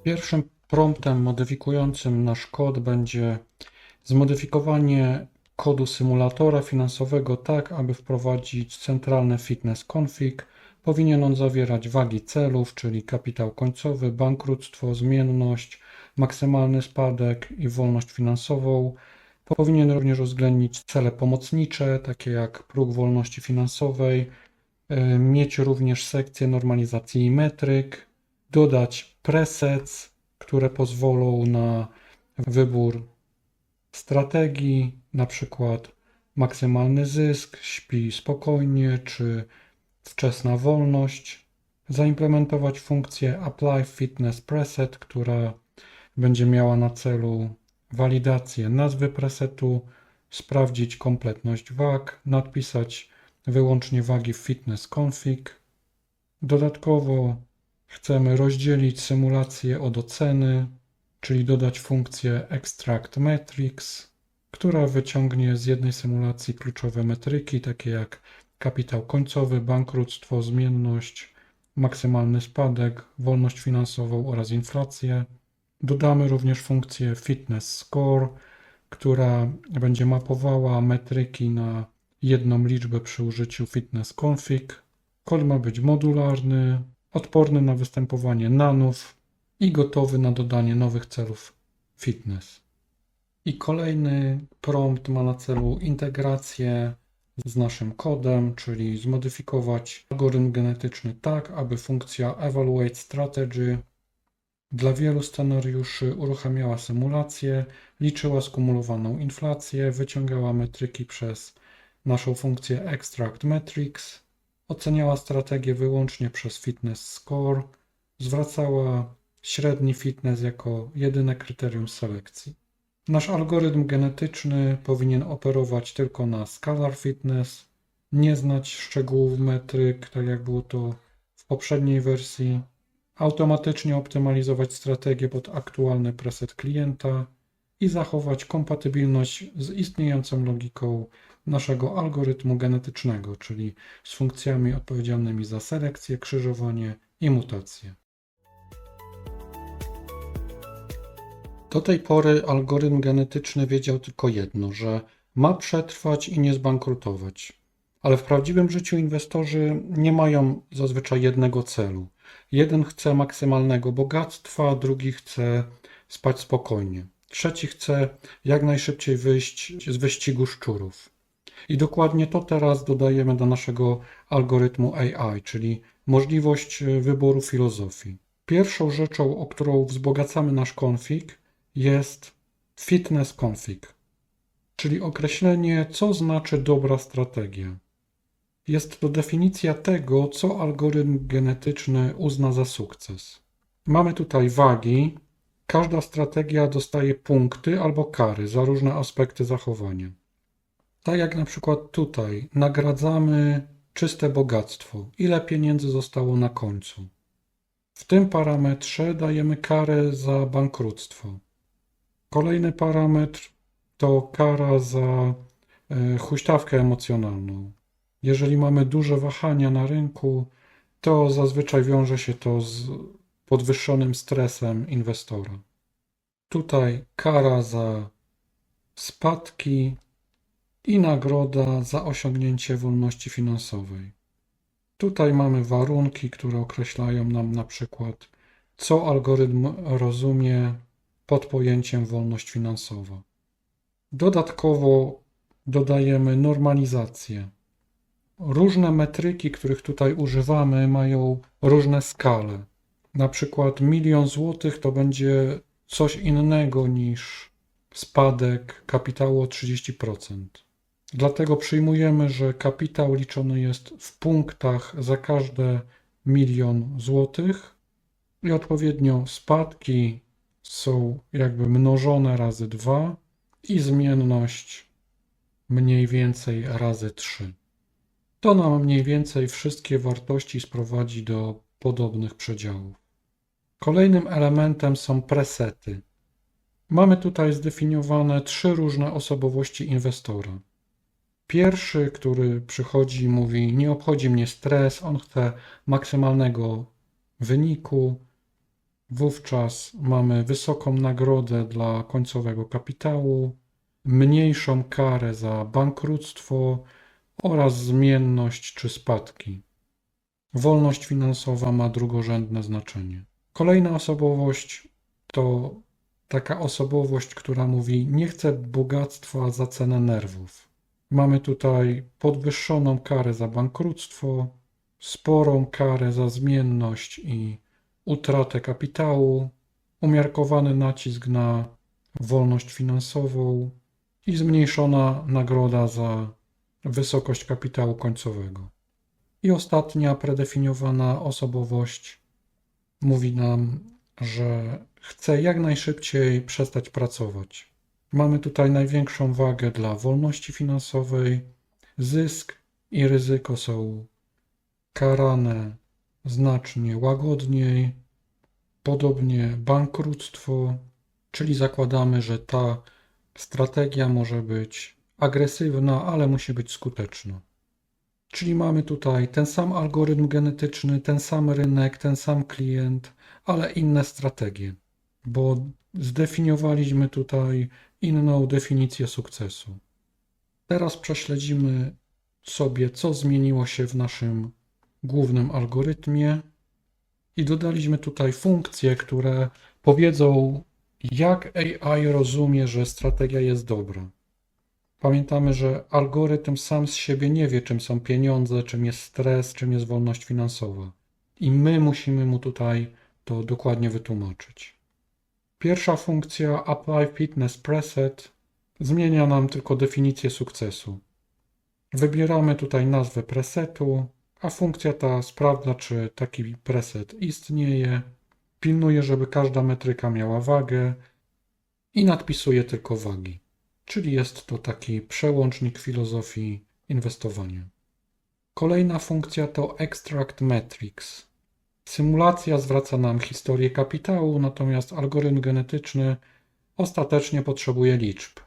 Pierwszym promptem modyfikującym nasz kod będzie zmodyfikowanie kodu symulatora finansowego tak, aby wprowadzić centralny fitness config. Powinien on zawierać wagi celów, czyli kapitał końcowy, bankructwo, zmienność, maksymalny spadek i wolność finansową. Powinien również uwzględnić cele pomocnicze, takie jak próg wolności finansowej, mieć również sekcję normalizacji i metryk, dodać presets, które pozwolą na wybór strategii, na przykład maksymalny zysk, śpi spokojnie czy wczesna wolność. Zaimplementować funkcję Apply Fitness Preset, która będzie miała na celu walidację nazwy presetu, sprawdzić kompletność wag, nadpisać wyłącznie wagi w fitness config. Dodatkowo chcemy rozdzielić symulację od oceny, czyli dodać funkcję Extract Metrics, która wyciągnie z jednej symulacji kluczowe metryki, takie jak kapitał końcowy, bankructwo, zmienność, maksymalny spadek, wolność finansową oraz inflację. Dodamy również funkcję Fitness Score, która będzie mapowała metryki na jedną liczbę przy użyciu fitness config. Kod ma być modularny, odporny na występowanie nanów i gotowy na dodanie nowych celów fitness. I kolejny prompt ma na celu integrację z naszym kodem, czyli zmodyfikować algorytm genetyczny tak, aby funkcja Evaluate Strategy dla wielu scenariuszy uruchamiała symulację, liczyła skumulowaną inflację, wyciągała metryki przez naszą funkcję Extract Metrics, oceniała strategię wyłącznie przez Fitness Score, zwracała średni fitness jako jedyne kryterium selekcji. Nasz algorytm genetyczny powinien operować tylko na scalar fitness, nie znać szczegółów metryk, tak jak było to w poprzedniej wersji, automatycznie optymalizować strategię pod aktualny preset klienta i zachować kompatybilność z istniejącą logiką naszego algorytmu genetycznego, czyli z funkcjami odpowiedzialnymi za selekcję, krzyżowanie i mutację. Do tej pory algorytm genetyczny wiedział tylko jedno, że ma przetrwać i nie zbankrutować. Ale w prawdziwym życiu inwestorzy nie mają zazwyczaj jednego celu. Jeden chce maksymalnego bogactwa, drugi chce spać spokojnie. Trzeci chce jak najszybciej wyjść z wyścigu szczurów. I dokładnie to teraz dodajemy do naszego algorytmu AI, czyli możliwość wyboru filozofii. Pierwszą rzeczą, o którą wzbogacamy nasz config, jest fitness config, czyli określenie, co znaczy dobra strategia. Jest to definicja tego, co algorytm genetyczny uzna za sukces. Mamy tutaj wagi. Każda strategia dostaje punkty albo kary za różne aspekty zachowania. Tak jak na przykład tutaj nagradzamy czyste bogactwo. Ile pieniędzy zostało na końcu. W tym parametrze dajemy karę za bankructwo. Kolejny parametr to kara za huśtawkę emocjonalną. Jeżeli mamy duże wahania na rynku, to zazwyczaj wiąże się to z podwyższonym stresem inwestora. Tutaj kara za spadki i nagroda za osiągnięcie wolności finansowej. Tutaj mamy warunki, które określają nam na przykład, co algorytm rozumie pod pojęciem wolność finansowa. Dodatkowo dodajemy normalizację. Różne metryki, których tutaj używamy, mają różne skale. Na przykład 1 000 000 złotych to będzie coś innego niż spadek kapitału o 30%. Dlatego przyjmujemy, że kapitał liczony jest w punktach za każde 1 000 000 złotych i odpowiednio spadki są jakby mnożone razy 2 i zmienność mniej więcej razy 3. To nam mniej więcej wszystkie wartości sprowadzi do podobnych przedziałów. Kolejnym elementem są presety. Mamy tutaj zdefiniowane 3 różne osobowości inwestora. Pierwszy, który przychodzi i mówi, nie obchodzi mnie stres, on chce maksymalnego wyniku. wówczas mamy wysoką nagrodę dla końcowego kapitału, mniejszą karę za bankructwo oraz zmienność czy spadki. Wolność finansowa ma drugorzędne znaczenie. Kolejna osobowość to taka osobowość, która mówi: nie chcę bogactwa za cenę nerwów. Mamy tutaj podwyższoną karę za bankructwo, sporą karę za zmienność i utratę kapitału, umiarkowany nacisk na wolność finansową i zmniejszona nagroda za wysokość kapitału końcowego. I ostatnia predefiniowana osobowość mówi nam, że chce jak najszybciej przestać pracować. Mamy tutaj największą wagę dla wolności finansowej. Zysk i ryzyko są karane znacznie łagodniej. Podobnie bankructwo, czyli zakładamy, że ta strategia może być agresywna, ale musi być skuteczna. Czyli mamy tutaj ten sam algorytm genetyczny, ten sam rynek, ten sam klient, ale inne strategie, bo zdefiniowaliśmy tutaj inną definicję sukcesu. Teraz prześledzimy sobie, co zmieniło się w naszym głównym algorytmie i dodaliśmy tutaj funkcje, które powiedzą, jak AI rozumie, że strategia jest dobra. Pamiętamy, że algorytm sam z siebie nie wie, czym są pieniądze, czym jest stres, czym jest wolność finansowa. I my musimy mu tutaj to dokładnie wytłumaczyć. Pierwsza funkcja Apply Fitness Preset zmienia nam tylko definicję sukcesu. Wybieramy tutaj nazwę presetu, a funkcja ta sprawdza, czy taki preset istnieje, pilnuje, żeby każda metryka miała wagę i nadpisuje tylko wagi. Czyli jest to taki przełącznik filozofii inwestowania. Kolejna funkcja to Extract Metrics. Symulacja zwraca nam historię kapitału, natomiast algorytm genetyczny ostatecznie potrzebuje liczb.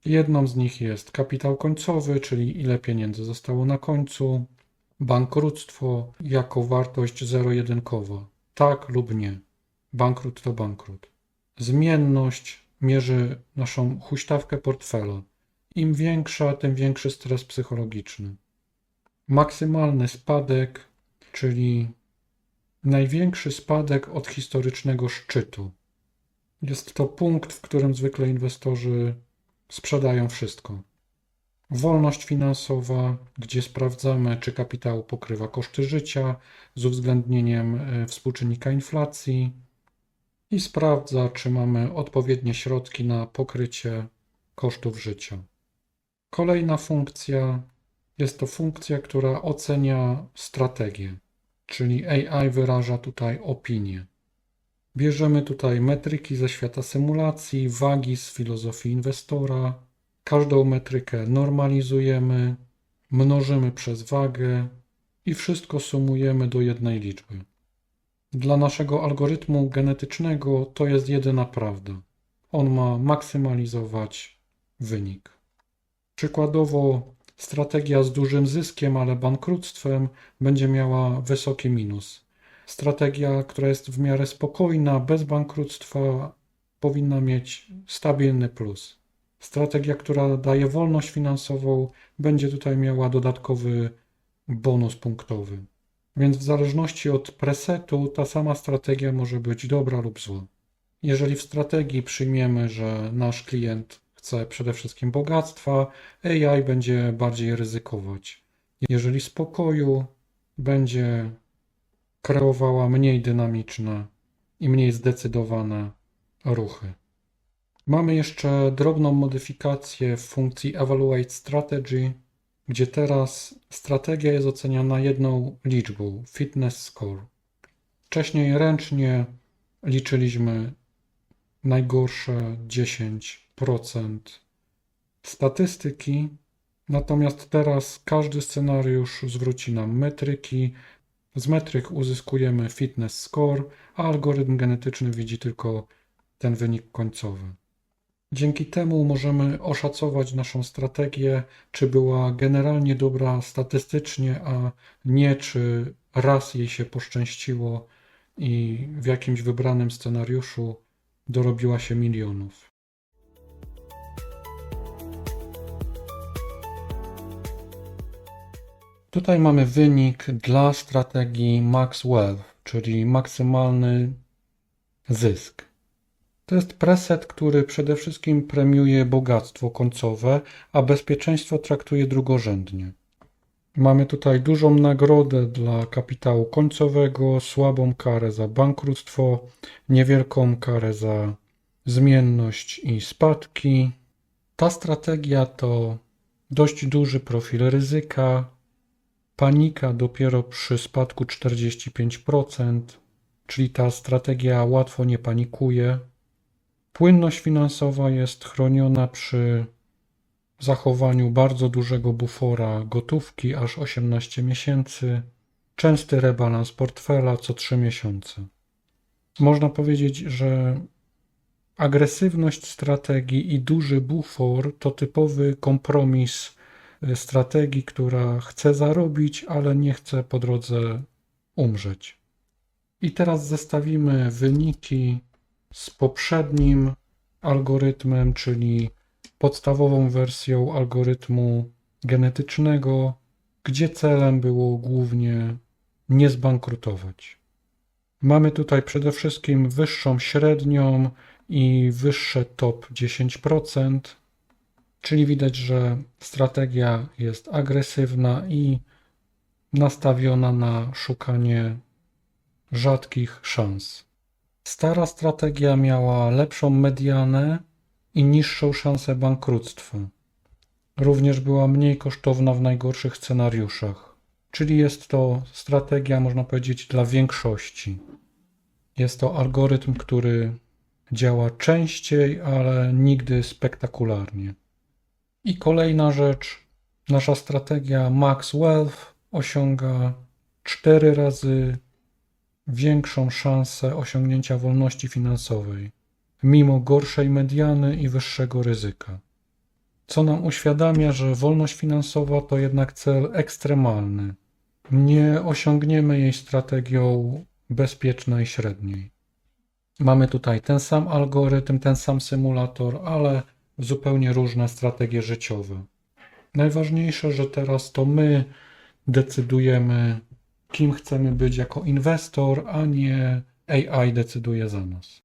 Jedną z nich jest kapitał końcowy, czyli ile pieniędzy zostało na końcu, bankructwo jako wartość zero-jedynkowa, tak lub nie. Bankrut to bankrut. Zmienność mierzy naszą huśtawkę portfela. Im większa, tym większy stres psychologiczny. Maksymalny spadek, czyli największy spadek od historycznego szczytu. Jest to punkt, w którym zwykle inwestorzy sprzedają wszystko. Wolność finansowa, gdzie sprawdzamy, czy kapitał pokrywa koszty życia z uwzględnieniem współczynnika inflacji i sprawdza, czy mamy odpowiednie środki na pokrycie kosztów życia. Kolejna funkcja jest to funkcja, która ocenia strategię, czyli AI wyraża tutaj opinię. Bierzemy tutaj metryki ze świata symulacji, wagi z filozofii inwestora. Każdą metrykę normalizujemy, mnożymy przez wagę i wszystko sumujemy do jednej liczby. Dla naszego algorytmu genetycznego to jest jedyna prawda. On ma maksymalizować wynik. Przykładowo strategia z dużym zyskiem, ale bankructwem będzie miała wysoki minus. Strategia, która jest w miarę spokojna, bez bankructwa, powinna mieć stabilny plus. Strategia, która daje wolność finansową, będzie tutaj miała dodatkowy bonus punktowy. Więc w zależności od presetu ta sama strategia może być dobra lub zła. Jeżeli w strategii przyjmiemy, że nasz klient chce przede wszystkim bogactwa, AI będzie bardziej ryzykować. Jeżeli spokoju, będzie kreowała mniej dynamiczne i mniej zdecydowane ruchy. Mamy jeszcze drobną modyfikację w funkcji Evaluate Strategy, gdzie teraz strategia jest oceniana jedną liczbą, Fitness Score. Wcześniej ręcznie liczyliśmy najgorsze 10% statystyki, natomiast teraz każdy scenariusz zwróci nam metryki. Z metryk uzyskujemy Fitness Score, a algorytm genetyczny widzi tylko ten wynik końcowy. Dzięki temu możemy oszacować naszą strategię, czy była generalnie dobra statystycznie, a nie czy raz jej się poszczęściło i w jakimś wybranym scenariuszu dorobiła się milionów. Tutaj mamy wynik dla strategii Max Wealth, czyli maksymalny zysk. To jest preset, który przede wszystkim premiuje bogactwo końcowe, a bezpieczeństwo traktuje drugorzędnie. Mamy tutaj dużą nagrodę dla kapitału końcowego, słabą karę za bankructwo, niewielką karę za zmienność i spadki. Ta strategia to dość duży profil ryzyka, panika dopiero przy spadku 45%, czyli ta strategia łatwo nie panikuje. Płynność finansowa jest chroniona przy zachowaniu bardzo dużego bufora gotówki, aż 18 miesięcy, częsty rebalans portfela co 3 miesiące. Można powiedzieć, że agresywność strategii i duży bufor to typowy kompromis strategii, która chce zarobić, ale nie chce po drodze umrzeć. I teraz zestawimy wyniki z poprzednim algorytmem, czyli podstawową wersją algorytmu genetycznego, gdzie celem było głównie nie zbankrutować. Mamy tutaj przede wszystkim wyższą średnią i wyższe top 10%, czyli widać, że strategia jest agresywna i nastawiona na szukanie rzadkich szans. Stara strategia miała lepszą medianę i niższą szansę bankructwa. Również była mniej kosztowna w najgorszych scenariuszach, czyli jest to strategia, można powiedzieć, dla większości. Jest to algorytm, który działa częściej, ale nigdy spektakularnie. I kolejna rzecz, nasza strategia Max Wealth osiąga 4 razy większą szansę osiągnięcia wolności finansowej, mimo gorszej mediany i wyższego ryzyka. Co nam uświadamia, że wolność finansowa to jednak cel ekstremalny. Nie osiągniemy jej strategią bezpiecznej średniej. Mamy tutaj ten sam algorytm, ten sam symulator, ale zupełnie różne strategie życiowe. Najważniejsze, że teraz to my decydujemy, kim chcemy być jako inwestor, a nie AI decyduje za nas.